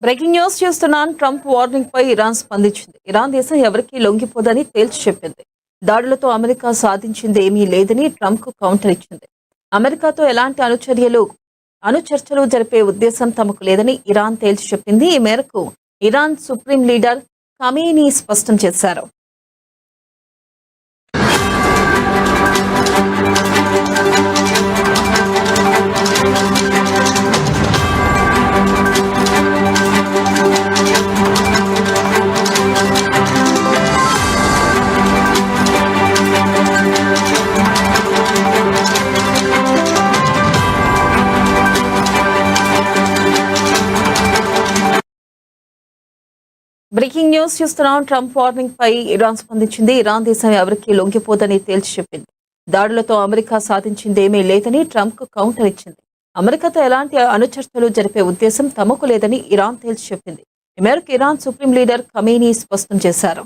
Breaking news చూస్తున్నాం. Trump warning పై Iran స్పందించింది. Iran దేశం ఎవరికీ లొంగిపోదని తేల్చి చెప్పింది. దాడులతో అమెరికా సాధించింది ఏమీ లేదని ట్రంప్ కు కౌంటర్ ఇచ్చింది. అమెరికాతో ఎలాంటి అనుచర్చలు జరిపే ఉద్దేశం తమకు లేదని ఇరాన్ తేల్చి చెప్పింది. ఈ మేరకు ఇరాన్ సుప్రీం లీడర్ ఖమేనీ స్పష్టం చేశారు. బ్రేకింగ్ న్యూస్ చూస్తున్నాం. ట్రంప్ వార్నింగ్ పై ఇరాన్ స్పందించింది. ఇరాన్ దేశం ఎవరికీ లొంగిపోదని తేల్చి చెప్పింది. దాడులతో అమెరికా సాధించింది ఏమీ లేదని ట్రంప్ కు కౌంటర్ ఇచ్చింది. అమెరికాతో ఎలాంటి అనుచర్చలు జరిపే ఉద్దేశం తమకు లేదని ఇరాన్ తేల్చి చెప్పింది. ఈ మేరకు ఇరాన్ సుప్రీం లీడర్ ఖమేనీ స్పష్టం చేశారు.